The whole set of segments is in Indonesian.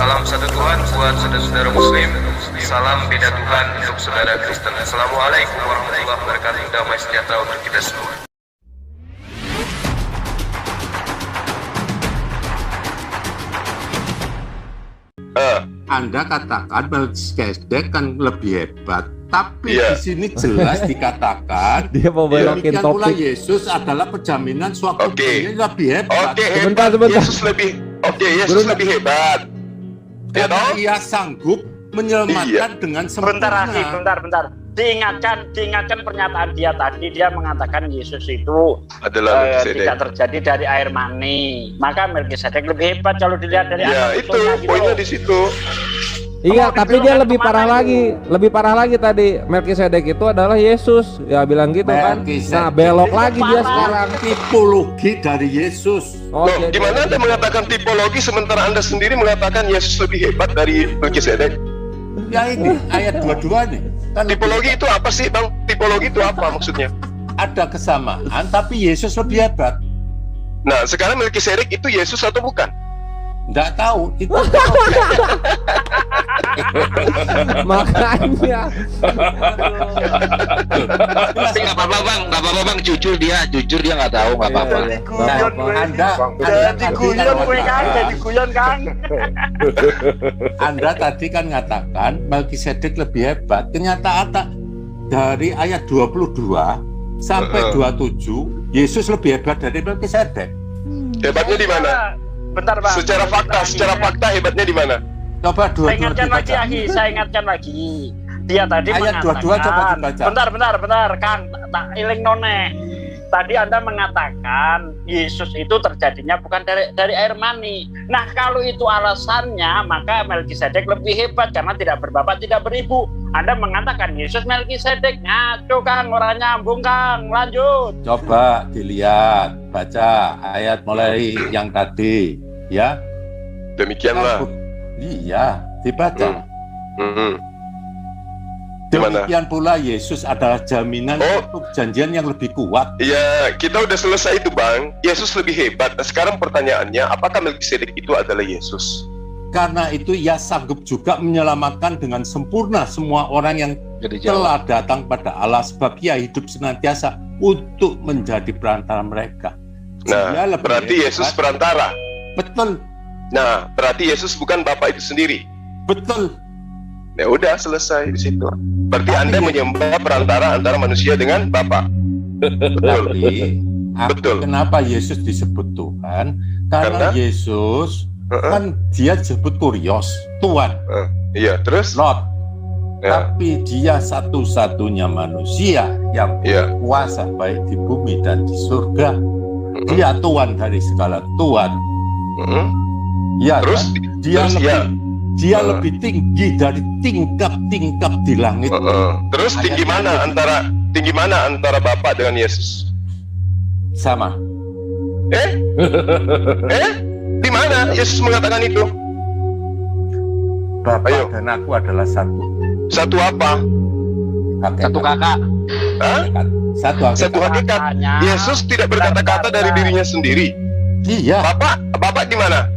Salam satu Tuhan buat saudara-saudara Muslim. Salam beda Tuhan untuk saudara Kristen. Assalamualaikum warahmatullahi wabarakatuh. Damai sejahtera untuk kita semua. Anda katakan Melkisedek kan lebih hebat, tapi di sini jelas dikatakan dia mau belokin demikian pula topik. Yesus adalah penjaminan suatu dunia lebih hebat. Sebentar. Yesus lebih hebat. Karena ia sanggup menyelamatkan dengan sempurna. Bentar. Diingatkan pernyataan dia tadi. Dia mengatakan Yesus itu adalah tidak terjadi dari air mani. Maka Melkisedek lebih hebat kalau dilihat dari itu poinnya di situ. Iya, tapi dia lebih parah lagi tadi. Melkisedek itu adalah Yesus. Ya bilang gitu kan. Nah, belok lagi dia sekarang. Tipologi dari Yesus. Gimana Anda mengatakan tipologi sementara Anda sendiri mengatakan Yesus lebih hebat dari Melkisedek? Ya ini ayat 22 nih. Kan tipologi itu apa sih, Bang? Tipologi itu apa maksudnya? Ada kesamaan, tapi Yesus lebih hebat. Nah, sekarang Melkisedek itu Yesus atau bukan? Nggak tahu itu. Makanya. Tapi nggak apa-apa bang, jujur dia nggak tahu, nggak apa-apa. Jadi guyon kan. Anda tadi kan mengatakan Melkisedek lebih hebat. Kenyataan dari ayat 22 sampai 27 Yesus lebih hebat dari Melkisedek. Hebatnya di mana? Bentar Bang. Secara fakta hebatnya di mana? Coba Saya ingatkan lagi. Dia tadi ayat mengatakan. 22 coba dibaca. Bentar, Kang. Tak iling none. Tadi Anda mengatakan Yesus itu terjadinya bukan dari air mani. Nah, kalau itu alasannya, maka Melkisedek lebih hebat karena tidak berbapak, tidak beribu. Anda mengatakan Yesus Melkisedek. Ngaco, Kang. Orang nyambung, Kang. Lanjut. Coba dilihat, baca ayat mulai yang tadi, ya. Demikianlah. Iya, dibaca. Demikian pula Yesus adalah jaminan untuk janjian yang lebih kuat. Iya, kita udah selesai itu Bang. Yesus lebih hebat. Nah, sekarang pertanyaannya, apakah Melkisedek itu adalah Yesus? Karena itu ia sanggup juga menyelamatkan dengan sempurna semua orang yang telah datang pada Allah, sebab ia hidup senantiasa untuk menjadi perantara mereka. Nah, berarti Yesus perantara. Betul. Nah, berarti Yesus bukan Bapa itu sendiri. Betul. Ya udah, selesai di situ. Berarti Anda menyembah perantara antara manusia dengan Bapa. Betul. Kenapa Yesus disebut Tuhan? Karena Yesus kan dia disebut Kurios, Tuhan. Iya, terus? Lord. Tapi dia satu-satunya manusia yang berkuasa baik di bumi dan di surga. Dia Tuhan dari segala Tuhan. Ya, terus? Kan? Dia lebih tinggi dari tingkap-tingkap di langit. Terus tinggi mana antara Bapa dengan Yesus? Sama. Di mana Yesus mengatakan itu? Bapa dan aku adalah satu. Satu apa? Satu kakak. Hah? Satu hakikat. Yesus tidak berkata-kata dari dirinya sendiri. Iya. Bapak di mana?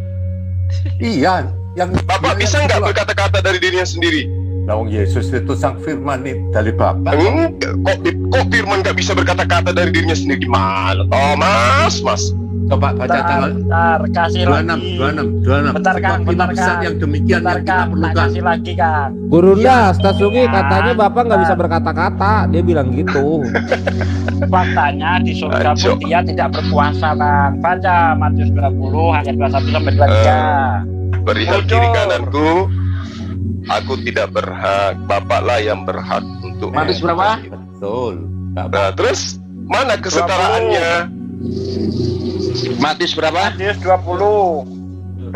Iya. Bapak bisa nggak berkata-kata dari dirinya sendiri? Nawang Yesus itu sang firman dari Bapa. Kok firman nggak bisa berkata-kata dari dirinya sendiri? Gimana? Mas. Coba baca tanggal 26. Bentar Kang. Yang demikian yang kita perlukan. Kasih lagi Kang. Gurunda, Stasugi katanya Bapak nggak bisa berkata-kata. Dia bilang gitu. Faktanya di surga pun dia tidak berkuasa Bang. Baca Matius 20 ayat 21 sampai 23. Berikan kiri kananku, aku tidak berhak, Bapaklah yang berhak untuk. Matius berapa? Betul. Nah, terus mana kesetaraannya? Matius berapa? Matius 20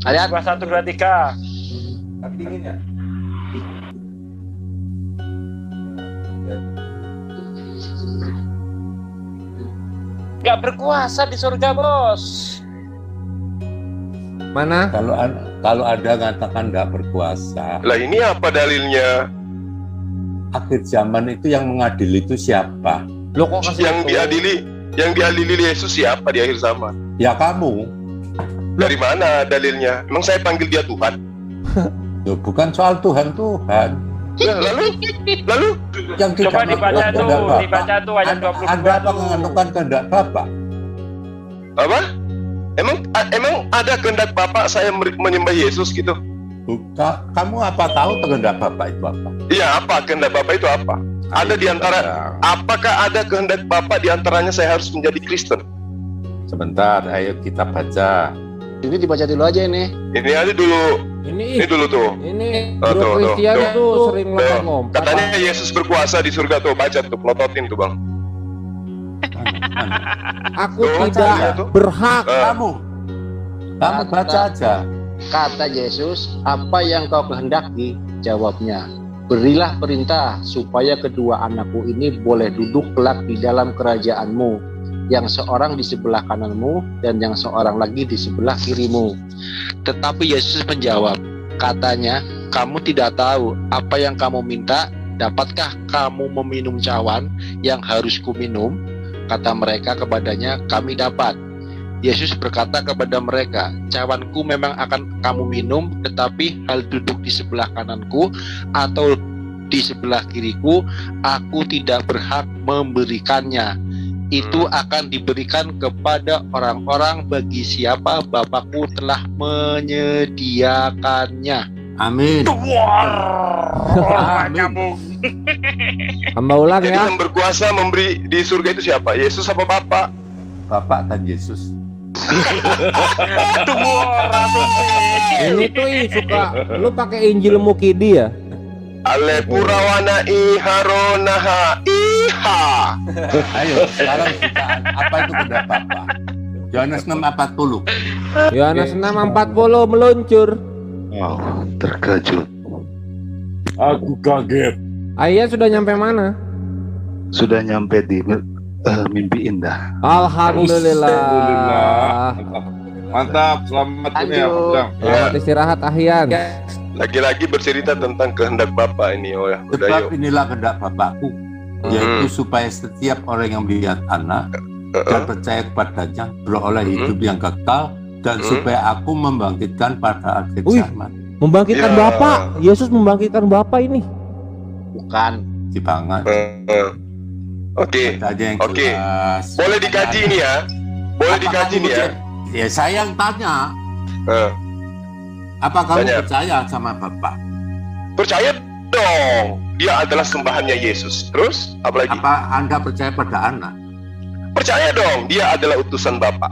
ayat 21 23. Gak berkuasa di surga bos. Mana? Kalau Anda mengatakan nggak berkuasa, Lah ini apa dalilnya? akhir zaman itu yang mengadili itu siapa? Lo kok kasih Yang diadili Yesus siapa di akhir zaman? Ya kamu. Dari mana dalilnya? Emang saya panggil dia Tuhan? Loh, bukan soal Tuhan. Lalu Yang Coba tidak dibaca tuh ayat 22 Anda apa menganukan kehendak Bapa? apa? Emang ada kehendak Bapak saya menyembah Yesus gitu? Kamu apa tahu kehendak Bapa itu apa? Iya, apa kehendak Bapak itu apa? Ada di antara, apakah ada kehendak Bapak di antaranya saya harus menjadi Kristen? Sebentar, ayo kita baca. Ini dibaca dulu aja ini. Ini aja dulu. Ini dulu tuh. Ini Bro Christian itu sering lompat-lompat. Katanya Yesus berkuasa di surga tuh, baca tuh, pelototin tuh Bang. Aku tidak berhak. Kamu baca aja. Kata Yesus, apa yang kau kehendaki? Jawabnya, berilah perintah supaya kedua anakku ini boleh duduk kelak di dalam kerajaanmu, yang seorang di sebelah kananmu dan yang seorang lagi di sebelah kirimu. Tetapi Yesus menjawab, katanya, kamu tidak tahu apa yang kamu minta. Dapatkah kamu meminum cawan yang harus kuminum? Kata mereka kepadanya, kami dapat. Yesus berkata kepada mereka, cawanku memang akan kamu minum, tetapi hal duduk di sebelah kananku atau di sebelah kiriku, aku tidak berhak memberikannya. Itu akan diberikan kepada orang-orang bagi siapa Bapakku telah menyediakannya. Amin. Hamba ulang Jadi ya. yang berkuasa memberi di surga itu siapa? Yesus apa Bapak? Bapak dan Yesus. Ini tuh suka lu pakai Injil Mukidi ya. Ale purawana iharonaha iha. Ayo, sekarang kita apa itu kehendak Bapa? Yohanes 6:40. Yohanes 6:40 meluncur. Oh, terkejut. Aku kaget. Ayah sudah nyampe mana? Sudah nyampe di mimpi indah. Alhamdulillah. Mantap, selamat ini ya, Bang. Selamat istirahat Ahyan. Lagi-lagi bercerita tentang kehendak Bapa ini, oh ya. Udah Sebab yuk. inilah kehendak Bapakku, yaitu supaya setiap orang yang melihat anak dan percaya kepadanya beroleh hidup yang kekal, dan supaya aku membangkitkan pada akhir zaman. Membangkitkan Ya. Bapak. Yesus membangkitkan Bapak ini. Bukan. Dibangat. Oke. Aja yang Oke. jelas. Boleh dikaji nih ya. Boleh dikaji nih ya. Ya saya yang tanya, apa kamu Tanya. percaya sama Bapak? Percaya dong. Dia adalah sembahannya Yesus. Terus apa lagi? Apa Anda percaya pada anak? Percaya dong. Dia adalah utusan Bapa.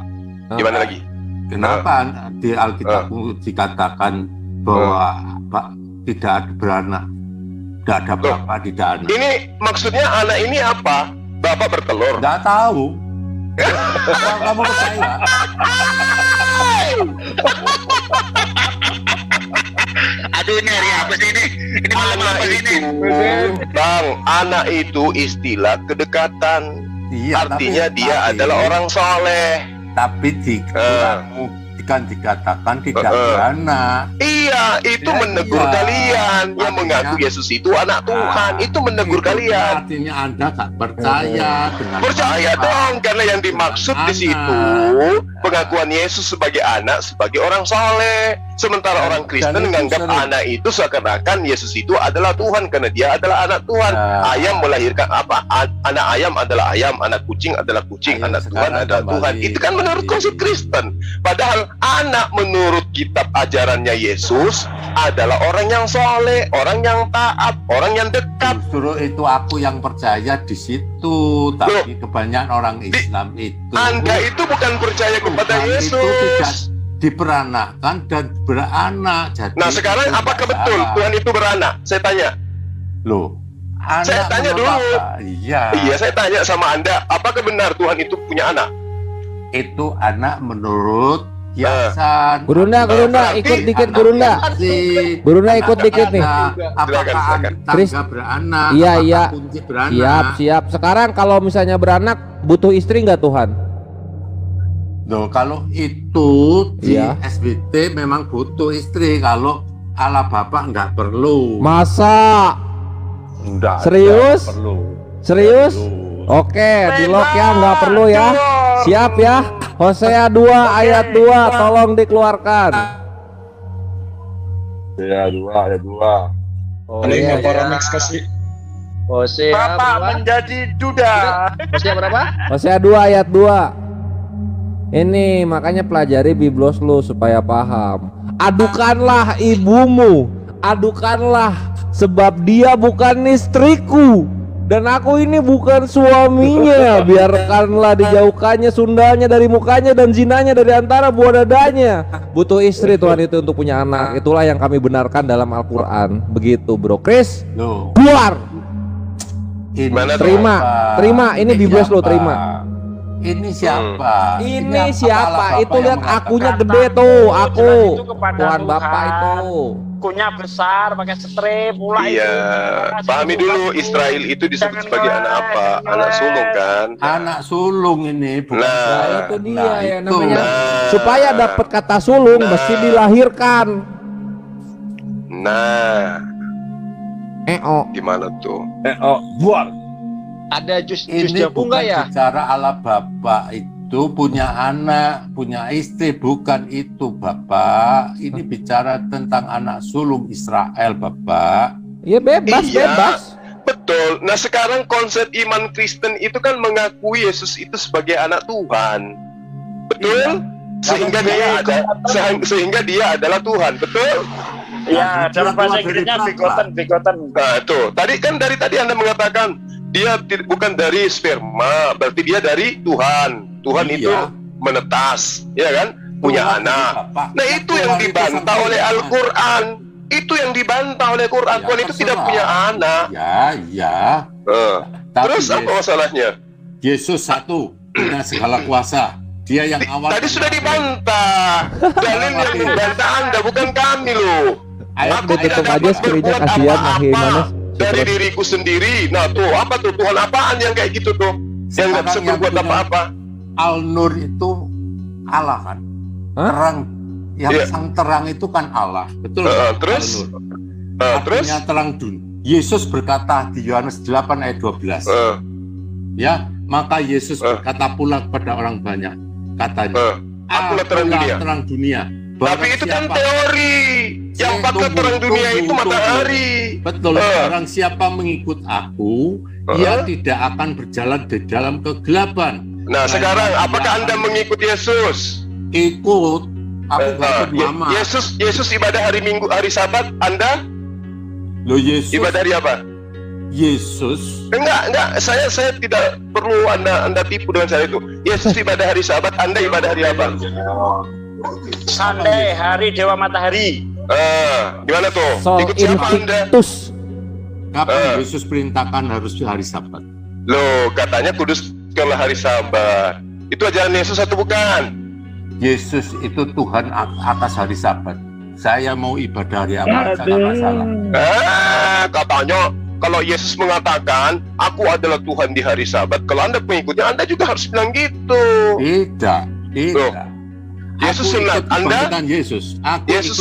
Gimana lagi? Kenapa di Alkitabmu dikatakan bahwa tidak ada beranak, tidak ada Bapak, tidak anak? Ini maksudnya anak ini apa? Bapak bertelur. Nggak tahu. Apa kamu percaya? Aduh, ini hari apa sih ini? Ini malam Anak apa sih ini? itu, Bang, anak itu istilah kedekatan. Iya, Artinya tapi- dia adalah orang soleh. Tapi di kan dikatakan tidak beranak. Iya, itu Ya, menegur iya. kalian yang Artinya- mengaku Yesus itu anak Tuhan. Itu menegur Itu kalian. Artinya Anda nggak percaya dengan Percaya Bapak. dong, karena yang dimaksud di Anak. situ pengakuan Yesus sebagai anak, sebagai orang soleh. Sementara Dan- orang Kristen dan itu menganggap sering. anak itu seakan-akan Yesus itu adalah Tuhan karena dia adalah anak Tuhan. Nah. Ayam melahirkan apa? Anak ayam adalah ayam, anak kucing adalah kucing, Ayo, anak Tuhan sekarang adalah kembali. Tuhan. Itu kan menurut konsep Kristen. Padahal anak menurut kitab ajarannya Yesus adalah orang yang soleh, orang yang taat, orang yang dekat. Justru itu aku yang percaya di situ, tapi kebanyakan orang Islam itu Anda itu bukan percaya kepada Tuhan Yesus. itu tidak diperanakkan dan beranak. Jadi Nah sekarang itu apakah tidak betul salah. Tuhan itu beranak? Saya tanya. Loh, Saya anak tanya menurut dulu. apa? Iya, Iya, saya tanya sama Anda, apakah benar Tuhan itu punya anak? itu anak menurut Yayasan. Gurunda, ikut dikit Gurunda. Gurunda ikut dikit nih. Apakah Silakan. tangga beranak? Iya, Apakah iya. kunci beranak? Siap. Sekarang kalau misalnya beranak butuh istri nggak Tuhan? Loh, kalau itu di Iya. SBT memang butuh istri. Kalau ala bapak nggak perlu. Masa? Nggak, Serius? nggak perlu. Serius? Perlu. Oke, di lock ya, nggak perlu ya. Siap ya. Hosea 2 ayat 2 tolong dikeluarkan. Hosea 2 ayat 2. Oh iya, Paramex kasih. Hosea Bapak menjadi duda. Hosea berapa? Hosea 2 ayat 2. Ini makanya pelajari biblos lu supaya paham. Adukanlah ibumu, adukanlah, sebab dia bukan istriku dan aku ini bukan suaminya. Biarkanlah dijauhkannya sundalnya dari mukanya dan zinanya dari antara buah dadanya. Butuh istri Tuhan itu untuk punya anak. Itulah yang kami benarkan dalam Al-Quran. Begitu bro Chris. Keluar. Terima. Ini biblos lo, terima. Ini siapa? Ini siapa? Itu lihat akunya gede tuh, aku. Tuhan Bapak itu. Akunya besar, pakai strip pula. Iya. Pahami dulu, Israel itu disebut sebagai anak apa? Anak sulung kan? Anak sulung ini. Nah, itu dia ya namanya. Supaya dapat kata sulung mesti dilahirkan. Gimana tuh? Buar. Ada jus Ini jambu nggak ya? Bicara Allah Bapak itu punya anak, punya istri, bukan itu Bapak. Ini bicara tentang anak sulung Israel Bapak. Ya bebas. Betul. Nah sekarang konsep iman Kristen itu kan mengakui Yesus itu sebagai anak Tuhan. Betul? Sehingga dia adalah Tuhan. Betul? Ya, dalam bahasa Inggrisnya begotten. Nah, tuh. Tadi Anda mengatakan dia bukan dari sperma, berarti dia dari Tuhan. Tuhan itu menetas, ya kan? Punya anak. Nah, itu yang dibantah oleh Al-Qur'an. Itu yang dibantah oleh Quran. Tuhan itu tidak punya anak. Ya. Terus apa masalahnya? Yesus satu, punya segala kuasa. Dia yang awal. Tadi sudah dibantah. Dalil yang dibantah Anda, bukan kami loh. Aku tutup aja screen-nya, kasihan gimana dari diriku sendiri. Nah tuh, apa tuh? Tuhan apaan yang kayak gitu tuh? Yang nggak bisa berbuat apa-apa. Al-Nur itu Allah kan? Terang. Yang sang terang itu kan Allah. Betul. Terus? Artinya terang dunia. Yesus berkata di Yohanes 8 ayat 12. Ya, maka Yesus berkata pula kepada orang banyak. Katanya, akulah terang dunia. Tapi itu kan teori. Yang pakai terang dunia itu matahari. Betul. Barang siapa mengikut aku, ia tidak akan berjalan di dalam kegelapan. Nah, sekarang apakah Anda mengikut Yesus? Ikut. Aku mama. Yesus ibadah hari Minggu, hari Sabat. Anda? Loh, Yesus ibadah hari apa? Yesus. Enggak. Saya tidak perlu Anda tipu dengan saya itu. Yesus ibadah hari Sabat. Anda ibadah hari apa? Sunday, hari Dewa Matahari. Gimana tuh? Ikut siapa Anda? Kapan Yesus perintahkan harus hari Sabat? Loh, katanya kuduskanlah hari Sabat. Itu ajaran Yesus atau bukan? Yesus itu Tuhan atas hari Sabat. Saya mau ibadah hari apa saja nggak masalah. Katanya kalau Yesus mengatakan aku adalah Tuhan di hari Sabat, kalau Anda pengikutnya Anda juga harus bilang gitu. Tidak. Loh, Yesus sunat Anda? Yesus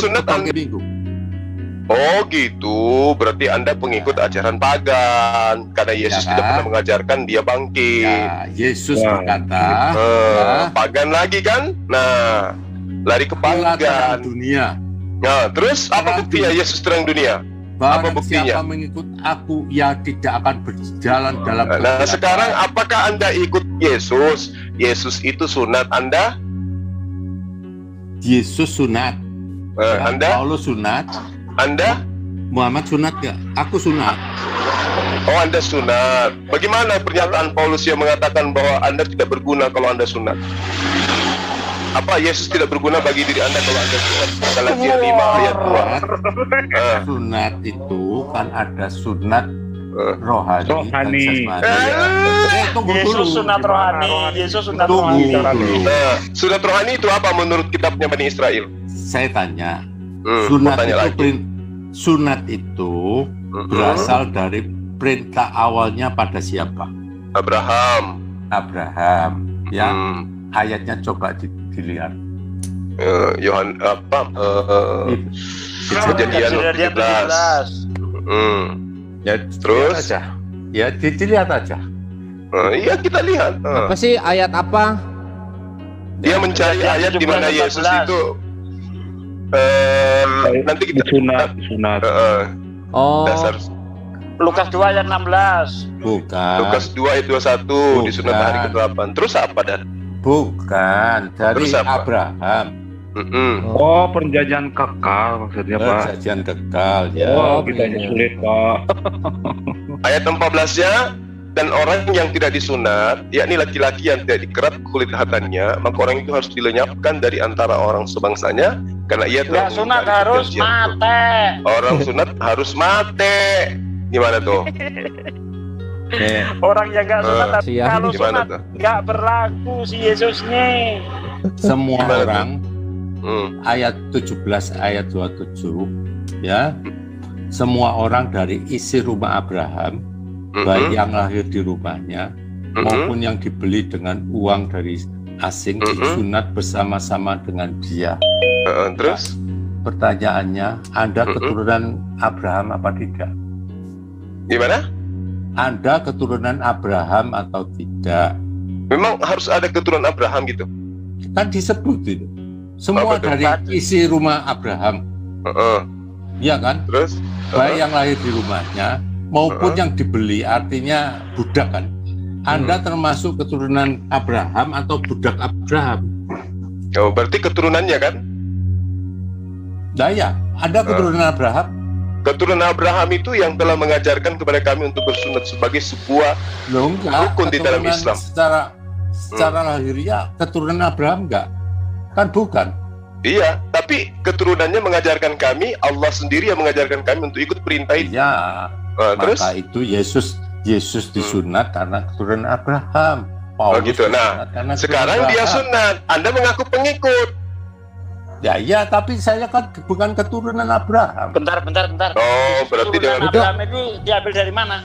sunat Anda Minggu. Oh gitu, berarti Anda pengikut ajaran pagan karena Yesus tidak pernah mengajarkan dia bangkit. Ya, Yesus berkata, pagan lagi kan? Nah, lari ke pagan. Dunia. Nah, terus apa buktinya Yesus terang dunia? Apa buktinya? Siapa mengikut aku, ia tidak akan berjalan dalam kegelapan. Nah, sekarang apakah Anda ikut Yesus? Yesus itu sunat Anda? Yesus sunat. Anda? Paulus sunat. Anda? Muhammad sunat gak? Aku sunat. Oh, Anda sunat. Bagaimana pernyataan Paulus yang mengatakan bahwa Anda tidak berguna kalau Anda sunat? Apa Yesus tidak berguna bagi diri Anda kalau Anda sunat? Galatia 5 ayat 2. Sunat itu kan ada sunat rohani. Yesus sunat rohani. Yesus sunat rohani. Sunat rohani itu apa menurut kitabnya Bani Israel? Saya tanya. Sunat itu berasal dari perintah awalnya pada siapa? Abraham. Ya, ayatnya coba dilihat. Kejadian 17. Ya, terus aja. Ya, dilihat aja. Iya, kita lihat. Apa sih ayat apa? Dia mencari ayat di mana Yesus itu nanti kita sunat. Dasar Lukas 2 ayat 16. Bukan. Lukas 2 ayat 21 disunat hari ke-8. Terus apa dan? Bukan, dari Abraham. Oh, perjanjian kekal maksudnya, Pak. Perjanjian kekal, ya. Oh, kita sulit, Pak. Ayat 14-nya, dan orang yang tidak disunat, yakni laki-laki yang tidak dikerat kulit hatannya, maka orang itu harus dilenyapkan dari antara orang sebangsanya, karena ia telah sunat harus mati. Orang sunat harus mati. Gimana tuh? Orang yang nggak sunat kalau sunat nggak berlaku si Yesusnya. Semua orang ayat 17 ayat 27 ya, semua orang dari isi rumah Abraham, baik yang lahir di rumahnya maupun yang dibeli dengan uang dari asing, disunat bersama-sama dengan dia. Terus pertanyaannya, Anda keturunan Abraham apa tidak? Gimana? Anda keturunan Abraham atau tidak? Memang harus ada keturunan Abraham gitu? Kan disebut itu. Semua dari isi rumah Abraham. Iya kan? Terus? Baik yang lahir di rumahnya maupun yang dibeli, artinya budak kan? Anda termasuk keturunan Abraham atau budak Abraham? Oh, berarti keturunannya kan? Nah ya, Anda keturunan Abraham. Keturunan Abraham itu yang telah mengajarkan kepada kami untuk bersunat sebagai sebuah rukun di dalam Islam. Secara lahiriah keturunan Abraham enggak? Kan bukan? Iya, tapi keturunannya mengajarkan kami, Allah sendiri yang mengajarkan kami untuk ikut perintah itu. Iya. Terus? Maka itu Yesus disunat karena keturunan Abraham. Paulus gitu. Nah, sekarang dia sunat, Anda mengaku pengikut. Ya iya, tapi saya kan bukan keturunan Abraham. Bentar. Oh, berarti keturunan Abraham itu diambil dari mana?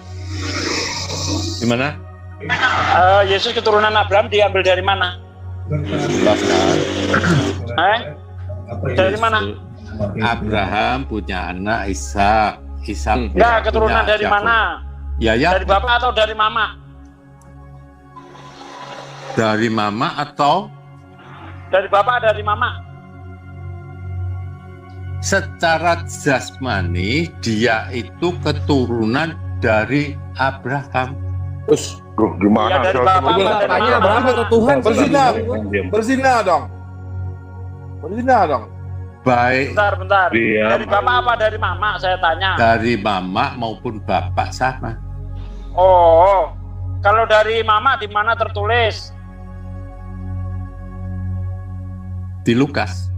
Di mana? Yesus keturunan Abraham diambil dari mana? Dari mana? Abraham punya anak Ishak. Enggak, keturunan dari mana? Ya. Dari bapak atau dari mama? Dari mama atau? Dari bapak, dari mama? Secara jasmani dia itu keturunan dari Abraham. Terus gimana? Ya, dari bapak tanya Abraham atau Tuhan? Berzina dong. Baik. Bentar. Dari bapak apa dari mama? Saya tanya. Dari mama maupun bapak sama. Oh, kalau dari mama di mana tertulis? Di Lukas.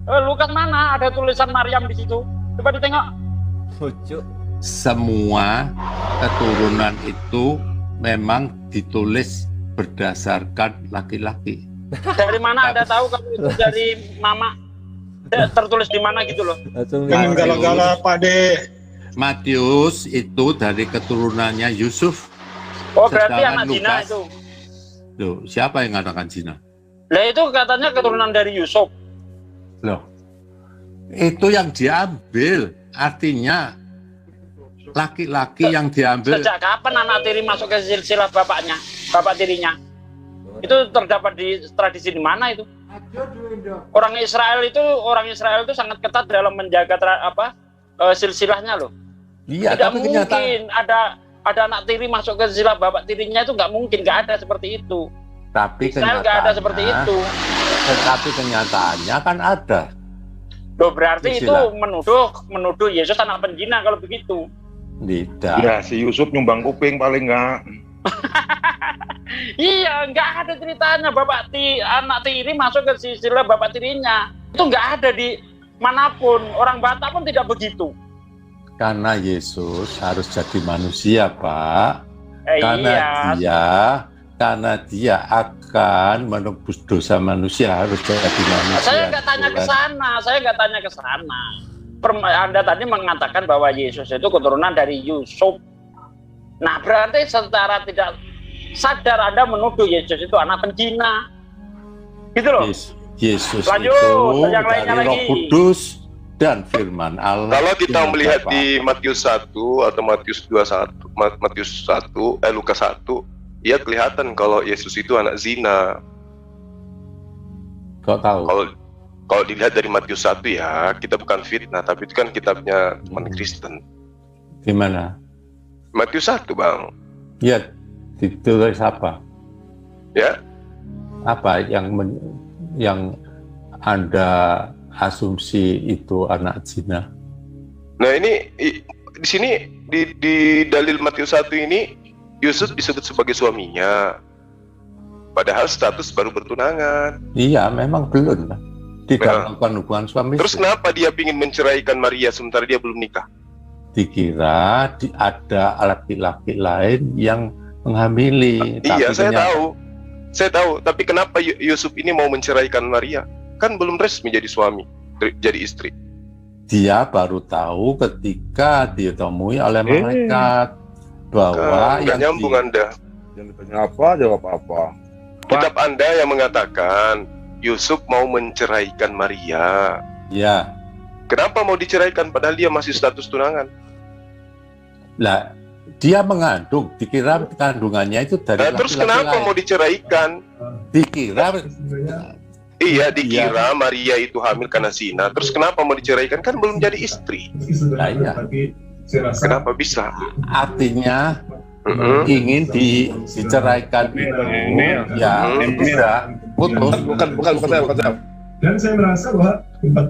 Lukas mana? Ada tulisan Maryam di situ. Coba ditengok. Semua keturunan itu memang ditulis berdasarkan laki-laki. Dari mana Anda tahu kalau itu dari mama? Tertulis di mana gitu loh? Jangan galak-galak, Pak De. Matius itu dari keturunannya Yusuf. Oh, berarti anak Zina itu. Loh, siapa yang mengatakan zina? Lah itu katanya keturunan dari Yusuf. Loh, itu yang diambil, artinya laki-laki yang diambil. Sejak kapan anak tiri masuk ke silsilah bapaknya, bapak tirinya? Itu terdapat di tradisi di mana itu? Orang Israel itu sangat ketat dalam menjaga silsilahnya loh. Iya, tidak tapi mungkin ada anak tiri masuk ke silsilah bapak tirinya, itu nggak mungkin, nggak ada seperti itu. Tapi Israel nggak ada seperti itu. Tetapi kenyataannya kan ada. Loh, berarti itu menuduh Yesus anak penjina kalau begitu. Tidak. Ya, si Yusuf nyumbang kuping paling enggak. Iya, nggak ada ceritanya anak tiri masuk ke silsilah bapak tirinya. Itu nggak ada di manapun. Orang Batak pun tidak begitu. Karena Yesus harus jadi manusia, Pak. Iya. Karena dia akan menebus dosa manusia, harus jadi manusia. Saya nggak tanya ke sana. Anda tadi mengatakan bahwa Yesus itu keturunan dari Yusuf. Nah, berarti secara tidak sadar Anda menuduh Yesus itu anak penjina. Gitu loh. Yesus lanjut, itu yang lainnya dari Roh lagi. Kudus dan firman Allah. Kalau kita melihat di Matius 1 atau Matius 21, Lukas 1, ya kelihatan kalau Yesus itu anak zina. Kok tahu? Kalau dilihat dari Matius 1 ya, kita bukan fitnah, tapi itu kan kitabnya teman Kristen. Gimana? Matius 1, Bang. Ya, ditulis apa? Ya. Apa yang Anda asumsi itu anak zina? Nah ini di sini di dalil Matius 1 ini Yusuf disebut sebagai suaminya, padahal status baru bertunangan. Iya, memang belum. Tidak melakukan hubungan suami. Terus kenapa dia ingin menceraikan Maria sementara dia belum nikah? Dikira ada laki-laki lain yang menghamili. Iya, saya tahu. Tapi kenapa Yusuf ini mau menceraikan Maria? Kan belum resmi jadi suami, jadi istri. Dia baru tahu ketika ditemui oleh malaikat bahwa yang nyambung Anda. Yang ditanya apa, jawab apa. Kitab Anda yang mengatakan Yusuf mau menceraikan Maria. Ya. Kenapa mau diceraikan padahal dia masih status tunangan? Lah, dia mengandung, dikira kandungannya itu dari laki-laki terus kenapa lain. Mau diceraikan? Dikira Maria itu hamil karena zina. Terus kenapa mau diceraikan? Kan belum jadi istri. Nah, iya. Kenapa bisa? Artinya ingin diceraikan bisa putus. Bukan. Dan saya merasa bahwa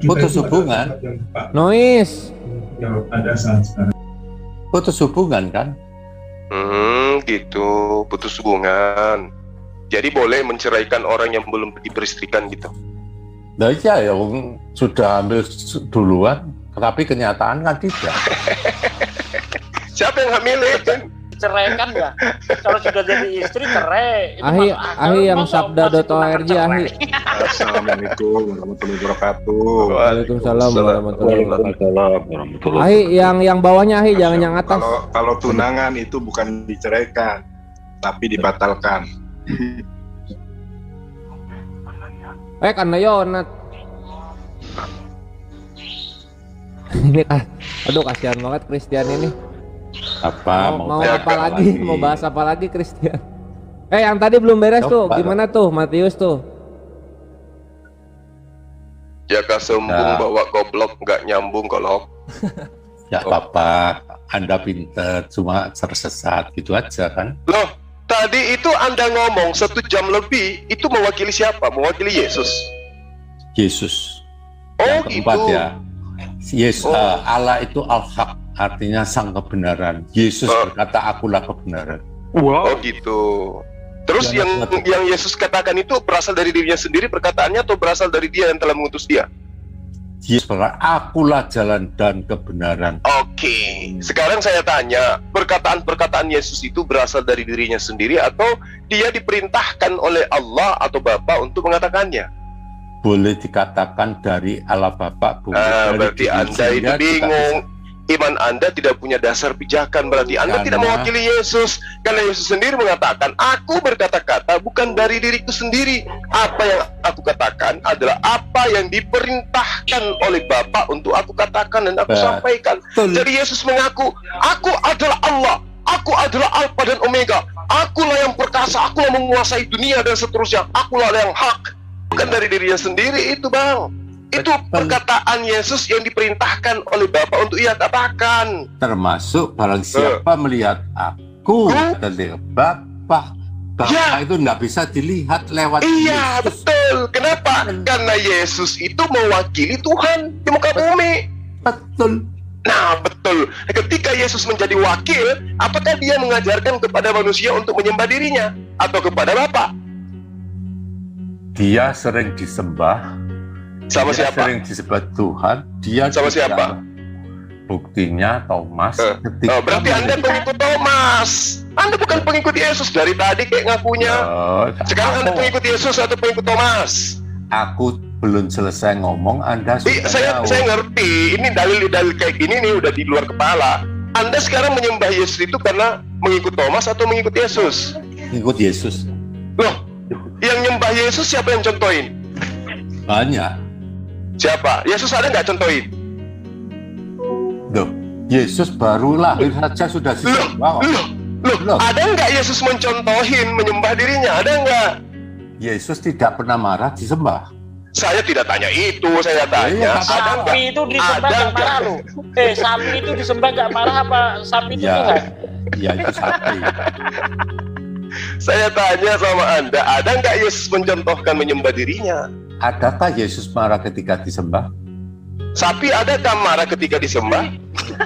putus hubungan. Noise. Yang ada saat sekarang. Putus hubungan kan? Gitu, putus hubungan. Jadi boleh menceraikan orang yang belum diberistrikan gitu. Nah iya, yang sudah ambil duluan, tapi kenyataan kan tidak. Siapa yang hamilin? Ceraikan ya. Kalau sudah jadi istri cerai. Ahi yang sabda.org ahi. Assalamualaikum warahmatullahi wabarakatuh. Waalaikumsalam warahmatullahi wabarakatuh. Ahi yang bawahnya ahi, jangan yang atas. Kalau tunangan itu bukan diceraikan, tapi dibatalkan. Karena Yonat. Ini aduh kasihan banget Christian ini. Mau apa lagi? Mau bahas apa lagi Christian? Yang tadi belum beres tuh. Gimana tuh Matius tuh? Jaga sembung bawa goblok, nggak nyambung kolok. Ya apa-apa, Anda pinter, cuma tersesat gitu aja kan? Loh, tadi itu Anda ngomong 1 jam lebih, itu mewakili siapa? Mewakili Yesus. Yesus. Oh keempat gitu. Ya. Yesus, Allah itu al-haq, artinya sang kebenaran. Yesus berkata, akulah kebenaran. Wow. Oh gitu. Terus yang Yesus katakan itu berasal dari dirinya sendiri perkataannya atau berasal dari dia yang telah mengutus dia? Yesus berkata, akulah jalan dan kebenaran. Oke. Sekarang saya tanya, perkataan-perkataan Yesus itu berasal dari dirinya sendiri atau dia diperintahkan oleh Allah atau Bapa untuk mengatakannya? Boleh dikatakan dari Allah Bapa. Berarti Anda itu bingung. Iman Anda tidak punya dasar pijakan. Berarti Anda tidak mewakili Yesus. Karena Yesus sendiri mengatakan, aku berkata-kata bukan dari diriku sendiri. Apa yang aku katakan adalah apa yang diperintahkan oleh Bapa untuk aku katakan dan aku sampaikan. Jadi Yesus mengaku, aku adalah Allah. Aku adalah Alfa dan Omega. Akulah yang perkasa, akulah menguasai dunia dan seterusnya. Akulah yang hak. Bukan dari dirinya sendiri itu, Bang. Itu perkataan Yesus yang diperintahkan oleh Bapa untuk ia katakan. Termasuk barang siapa melihat aku dan Bapa. Bapa itu nggak bisa dilihat lewat Iya, Yesus. Betul. Kenapa? Karena Yesus itu mewakili Tuhan di muka bumi. Betul. Nah, betul. Ketika Yesus menjadi wakil, apakah dia mengajarkan kepada manusia untuk menyembah dirinya atau kepada Bapa? Dia sering disembah. Sama siapa? Sering disembah Tuhan. Dia sama siapa? Buktinya Thomas. Berarti Anda pengikut Thomas. Anda bukan pengikut Yesus dari tadi kayak ngakunya. Sekarang Anda pengikut Yesus atau pengikut Thomas? Aku belum selesai ngomong, Anda sudah saya ngerti. Ini dalil-dalil kayak gini nih udah di luar kepala. Anda sekarang menyembah Yesus itu karena mengikut Thomas atau mengikut Yesus? Mengikut Yesus. Loh, yang nyembah Yesus siapa yang contohin? Banyak. Siapa? Yesus ada nggak contohin? Loh, Yesus baru lahir saja sudah disembah. Loh, ada nggak Yesus mencontohin menyembah dirinya? Ada nggak? Yesus tidak pernah marah disembah. Saya tidak tanya itu, saya tanya sapi itu disembah nggak marah loh. Sapi itu disembah nggak marah apa sapi itu Tuhan? Ya itu sapi. Saya tanya sama Anda, ada nggak Yesus mencontohkan menyembah dirinya? Adakah Yesus marah ketika disembah? Sapi adakah marah ketika disembah?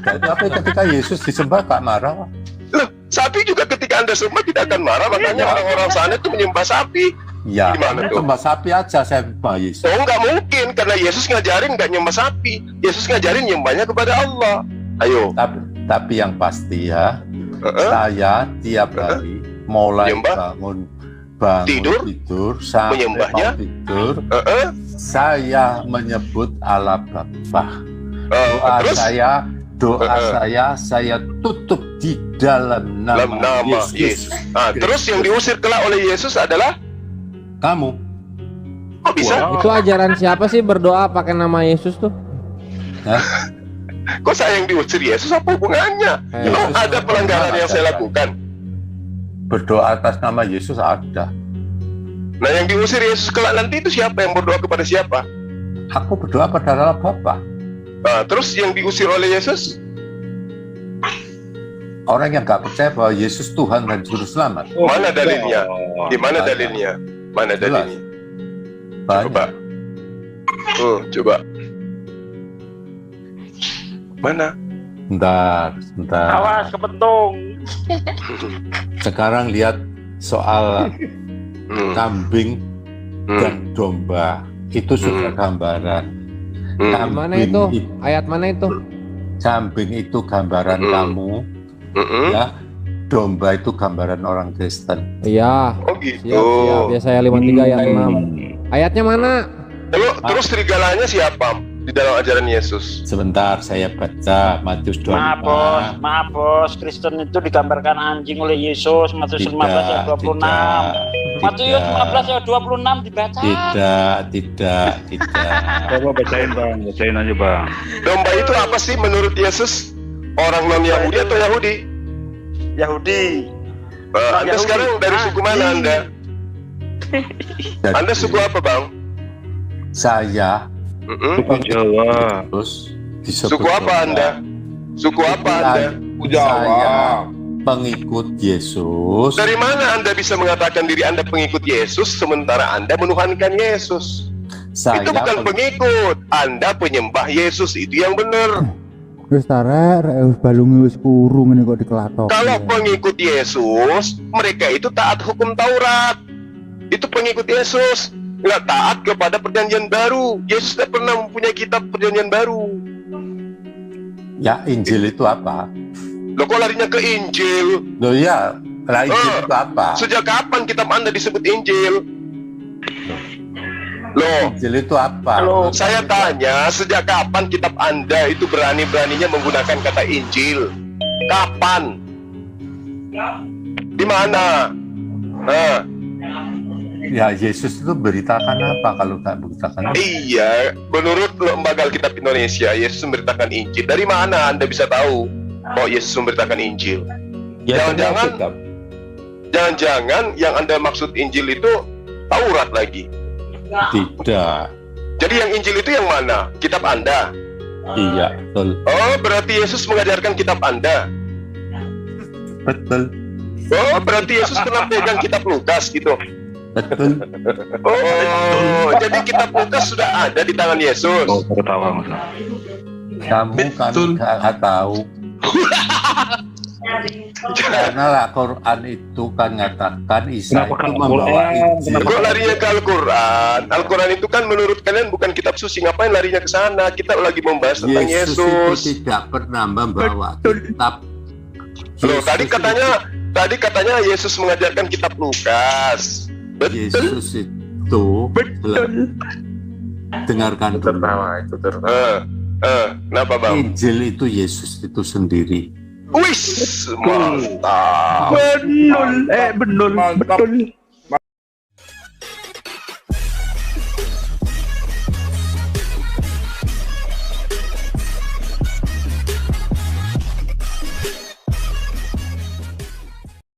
Tapi ketika Yesus disembah gak marah. Loh, sapi juga ketika Anda sembah tidak akan marah, makanya orang-orang sana itu menyembah sapi. Ya, gimana tuh? Sembah sapi aja saya sembah Yesus. Oh, nggak mungkin, karena Yesus ngajarin nggak nyembah sapi. Yesus ngajarin nyembahnya kepada Allah. Ayo. Tapi yang pasti ya, saya tiap hari mulai bangun tidur sampai menyembahnya tidur, saya menyebut Allah Bapa. Doa saya tutup di dalam nama Yesus. Terus yang diusir kelak oleh Yesus adalah kamu. Kok bisa? Itu ajaran siapa sih berdoa pakai nama Yesus tuh? Kok saya yang diusir Yesus, apa hubungannya? Memang ada pelanggaran yang saya lakukan. Berdoa atas nama Yesus ada. Nah, yang diusir Yesus kelak nanti itu siapa? Yang berdoa kepada siapa? Aku berdoa pada Allah Bapa. Nah, terus yang diusir oleh Yesus? Orang yang gak percaya bahwa Yesus Tuhan dan Juru Selamat. Mana dalilnya? Di mana dalilnya? Mana dalilnya? Coba. Coba. Mana? Sebentar. Awas kepentung. Sekarang lihat soal kambing dan domba. Itu sudah gambaran. Mana itu? Ayat mana itu? Kambing itu gambaran kamu, ya. Domba itu gambaran orang Kristen. Iya. Oh gitu. Siap. Yesaya 53 ayat 6. Ayatnya mana? Terus serigalanya siapa di dalam ajaran Yesus? Sebentar, saya baca Matius 25. Maaf bos, Kristen itu digambarkan anjing oleh Yesus. Matius 15 ayat 26. Matius 15 ayat 26 dibaca. Tidak. Coba bacain bang, bacain aja bang. Domba itu apa sih menurut Yesus? Orang non Yahudi atau Yahudi? Yahudi. Anda Yahudi. Sekarang dari suku mana Anda? Anda suku apa bang? Saya suku Jawa. Terus suku apa Anda? Suku apa Anda? Jawa. Pengikut Yesus. Dari mana Anda bisa mengatakan diri Anda pengikut Yesus sementara Anda menuhankan Yesus? Itu bukan pengikut, Anda penyembah Yesus, itu yang benar. Wis tarek wis balunge wis kurung ngene kok dikelatok. Kalau pengikut Yesus, mereka itu taat hukum Taurat. Itu pengikut Yesus, nggak taat kepada perjanjian baru. Yesus tidak pernah mempunyai kitab perjanjian baru. Ya, Injil itu apa? Loh, kok larinya ke Injil? Loh ya, Injil itu apa? Sejak kapan kitab Anda disebut Injil? Loh, Injil itu apa? Saya tanya, sejak kapan kitab Anda itu berani-beraninya menggunakan kata Injil? Kapan? Di mana? Ya, Yesus itu beritakan apa kalau tak beritakan? Iya, menurut Lembaga Alkitab Indonesia, Yesus memberitakan Injil. Dari mana Anda bisa tahu bahwa Yesus memberitakan Injil? Jangan-jangan yang Anda maksud Injil itu Taurat lagi? Tidak. Jadi yang Injil itu yang mana? Kitab Anda? Iya, betul. Oh, berarti Yesus mengajarkan kitab Anda? Betul. Oh, berarti Yesus pernah pegang kitab Lukas gitu? Betul. Oh, jadi kitab Lukas sudah ada di tangan Yesus? Oh, ketawa mas. Kamu kan nggak tahu. Karena Al-Quran itu kan mengatakan Isa itu membawa Injil. Kok larinya ke Al-Quran? Al-Quran itu kan menurut kalian bukan kitab suci. Ngapain larinya ke sana? Kita lagi membahas tentang Yesus. Yesus tidak pernah membawa kitab. Loh, tadi katanya Yesus mengajarkan kitab Lukas. Betul. Yesus itu dengarkan dulu. Kenapa bang? Injil itu Yesus itu sendiri. Wis, mantap. Betul.